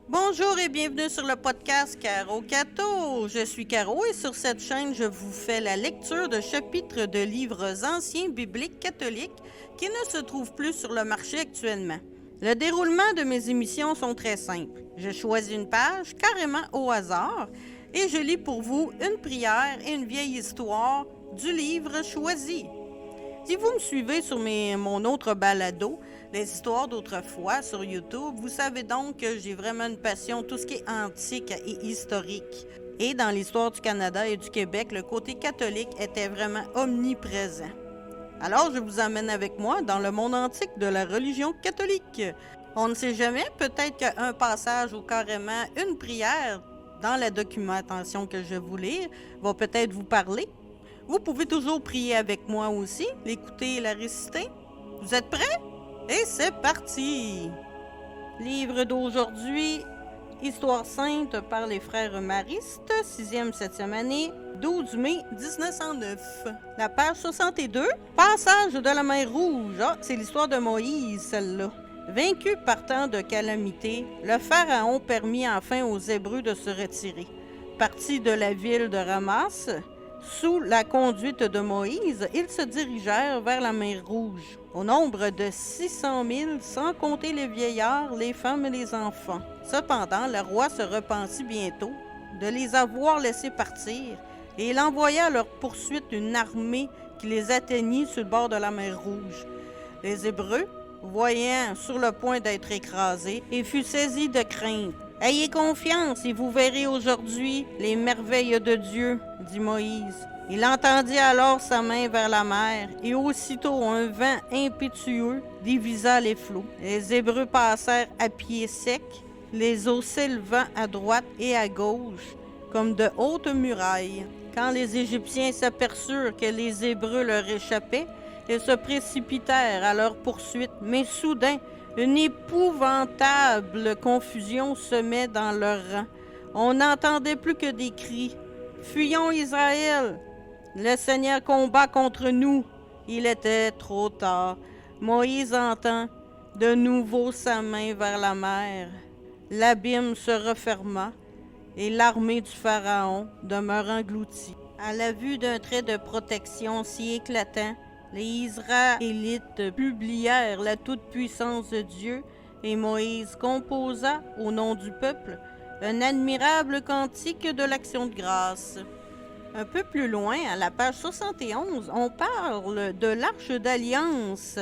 Bonjour et bienvenue sur le podcast Caro Cato. Je suis Caro et sur cette chaîne, je vous fais la lecture de chapitres de livres anciens bibliques catholiques qui ne se trouvent plus sur le marché actuellement. Le déroulement de mes émissions sont très simples. Je choisis une page carrément au hasard et je lis pour vous une prière et une vieille histoire du livre choisi. Si vous me suivez sur mon autre balado, les histoires d'autrefois sur YouTube, vous savez donc que j'ai vraiment une passion tout ce qui est antique et historique. Et dans l'histoire du Canada et du Québec, le côté catholique était vraiment omniprésent. Alors je vous emmène avec moi dans le monde antique de la religion catholique. On ne sait jamais, peut-être qu'un passage ou carrément une prière dans la documentation que je vais vous lire va peut-être vous parler. Vous pouvez toujours prier avec moi aussi, l'écouter et la réciter. Vous êtes prêts? Et c'est parti! Livre d'aujourd'hui, Histoire sainte par les frères maristes, 6e, 7e année, 12 mai 1909. La page 62, passage de la mer Rouge. Ah, c'est l'histoire de Moïse, celle-là. Vaincu par tant de calamités, le pharaon permit enfin aux Hébreux de se retirer. Partis de la ville de Ramas, sous la conduite de Moïse, ils se dirigèrent vers la mer Rouge, au nombre de 600 000, sans compter les vieillards, les femmes et les enfants. Cependant, le roi se repentit bientôt de les avoir laissés partir, et il envoya à leur poursuite une armée qui les atteignit sur le bord de la mer Rouge. Les Hébreux, voyant sur le point d'être écrasés, et furent saisis de crainte. « Ayez confiance et vous verrez aujourd'hui les merveilles de Dieu, » dit Moïse. Il entendit alors sa main vers la mer, et aussitôt un vent impétueux divisa les flots. Les Hébreux passèrent à pied sec, les eaux s'élevant à droite et à gauche, comme de hautes murailles. Quand les Égyptiens s'aperçurent que les Hébreux leur échappaient, ils se précipitèrent à leur poursuite, mais soudain, une épouvantable confusion semait dans leurs rangs. On n'entendait plus que des cris. « Fuyons Israël! Le Seigneur combat contre nous! » Il était trop tard. Moïse entend de nouveau sa main vers la mer. L'abîme se referma et l'armée du Pharaon demeura engloutie. À la vue d'un trait de protection si éclatant, les Israélites publièrent la toute-puissance de Dieu et Moïse composa, au nom du peuple, un admirable cantique de l'action de grâce. Un peu plus loin, à la page 71, on parle de l'Arche d'Alliance.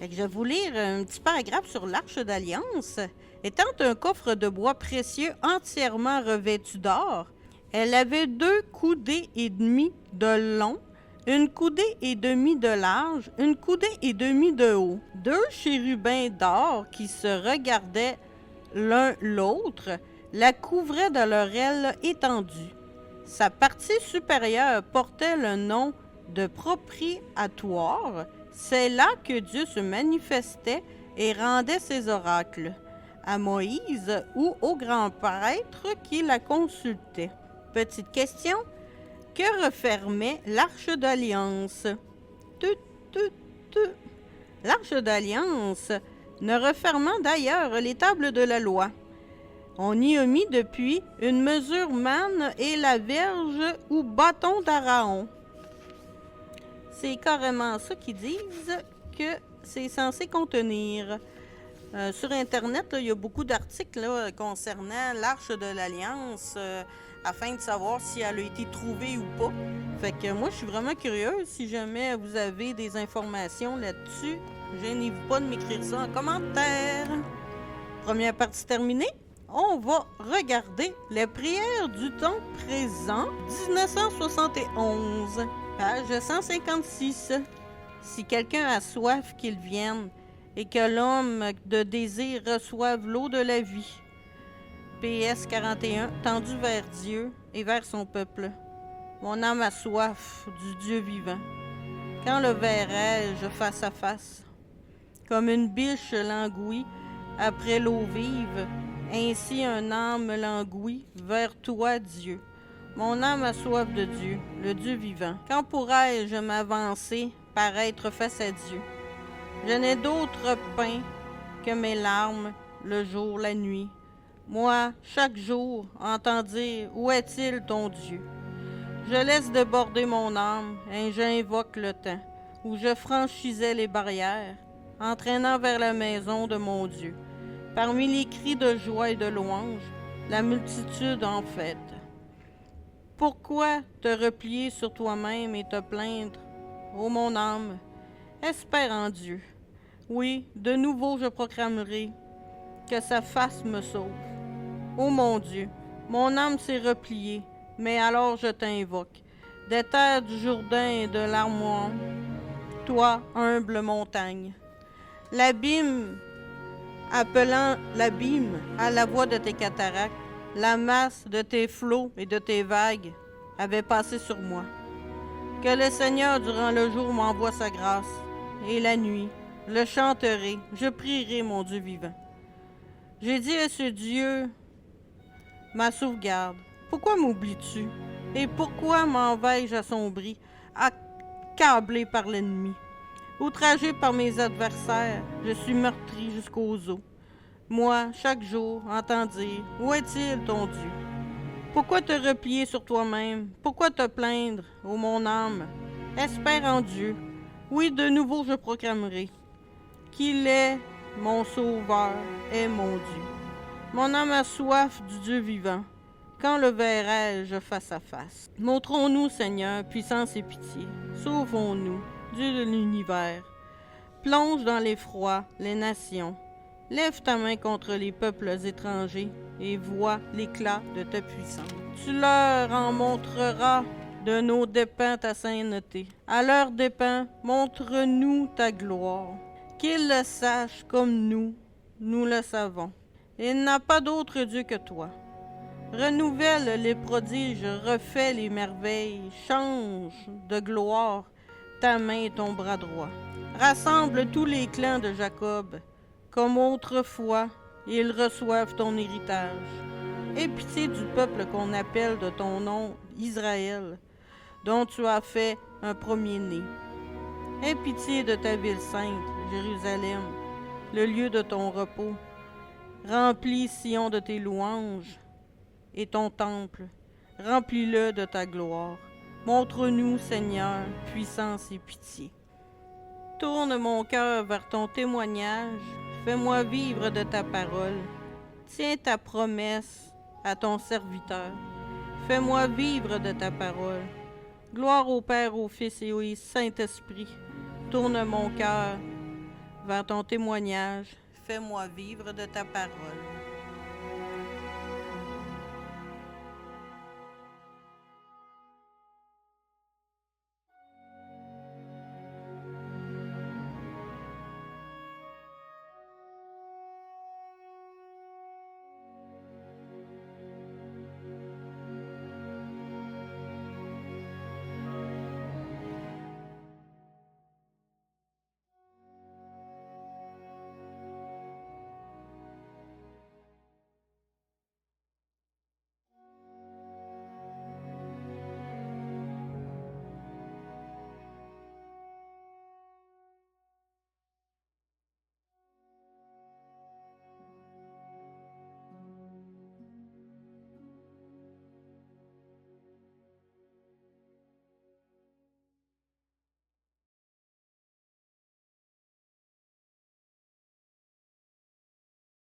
Je vais vous lire un petit paragraphe sur l'Arche d'Alliance. Étant un coffre de bois précieux entièrement revêtu d'or, elle avait 2 coudées et demie de long, une coudée et demie de large, une coudée et demie de haut. 2 chérubins d'or qui se regardaient l'un l'autre la couvraient de leurs ailes étendues. Sa partie supérieure portait le nom de propitiatoire. C'est là que Dieu se manifestait et rendait ses oracles, à Moïse ou au grand prêtre qui la consultait. Petite question. Que refermait l'Arche d'Alliance? L'Arche d'Alliance ne refermant d'ailleurs les tables de la loi. On y a mis depuis une mesure manne et la verge ou bâton d'Aaron. C'est carrément ça qu'ils disent que c'est censé contenir. Sur Internet, il y a beaucoup d'articles concernant l'Arche de l'Alliance afin de savoir si elle a été trouvée ou pas. Fait que moi, je suis vraiment curieuse. Si jamais vous avez des informations là-dessus, gênez-vous pas de m'écrire ça en commentaire. Première partie terminée. On va regarder les prières du temps présent, 1971, page 156. Si quelqu'un a soif, qu'il vienne, et que l'homme de désir reçoive l'eau de la vie. PS 41, tendu vers Dieu et vers son peuple. Mon âme a soif du Dieu vivant. Quand le verrai-je face à face? Comme une biche languit après l'eau vive, ainsi un âme languit vers toi, Dieu. Mon âme a soif de Dieu, le Dieu vivant. Quand pourrai-je m'avancer, paraître face à Dieu? Je n'ai d'autre pain que mes larmes, le jour, la nuit. Moi, chaque jour, entends dire, où est-il ton Dieu? Je laisse déborder mon âme et j'invoque le temps où je franchissais les barrières, entraînant vers la maison de mon Dieu. Parmi les cris de joie et de louange, la multitude en fête. Pourquoi te replier sur toi-même et te plaindre, ô mon âme? Espère en Dieu. Oui, de nouveau je proclamerai que sa face me sauve. Ô mon Dieu, mon âme s'est repliée, mais alors je t'invoque. Des terres du Jourdain et de l'Armoire, toi, humble montagne. L'abîme appelant l'abîme à la voix de tes cataractes, la masse de tes flots et de tes vagues avait passé sur moi. Que le Seigneur durant le jour m'envoie sa grâce, et la nuit, le chanterai, je prierai mon Dieu vivant. J'ai dit à ce Dieu, ma sauvegarde, pourquoi m'oublies-tu? Et pourquoi m'envais-je assombri, accablé par l'ennemi? Outragé par mes adversaires, je suis meurtri jusqu'aux os. Moi, chaque jour, entends dire, où est-il ton Dieu? Pourquoi te replier sur toi-même? Pourquoi te plaindre, ô mon âme? Espère en Dieu. Oui, de nouveau je proclamerai qu'il est mon sauveur et mon Dieu. Mon âme a soif du Dieu vivant. Quand le verrai-je face à face? Montrons-nous, Seigneur, puissance et pitié. Sauvons-nous, Dieu de l'univers. Plonge dans l'effroi les nations. Lève ta main contre les peuples étrangers et vois l'éclat de ta puissance. Tu leur en montreras de nos dépens ta sainteté. À leurs dépens, montre-nous ta gloire. Qu'ils le sachent comme nous le savons. Il n'a pas d'autre Dieu que toi. Renouvelle les prodiges, refais les merveilles, change de gloire ta main et ton bras droit. Rassemble tous les clans de Jacob, comme autrefois, ils reçoivent ton héritage. Aie pitié du peuple qu'on appelle de ton nom Israël, dont tu as fait un premier-né. Aie pitié de ta ville sainte, Jérusalem, le lieu de ton repos. Remplis Sion de tes louanges et ton temple, remplis-le de ta gloire. Montre-nous, Seigneur, puissance et pitié. Tourne mon cœur vers ton témoignage, fais-moi vivre de ta parole. Tiens ta promesse à ton serviteur. Fais-moi vivre de ta parole. Gloire au Père, au Fils et au Saint-Esprit. Tourne mon cœur vers ton témoignage. Fais-moi vivre de ta parole.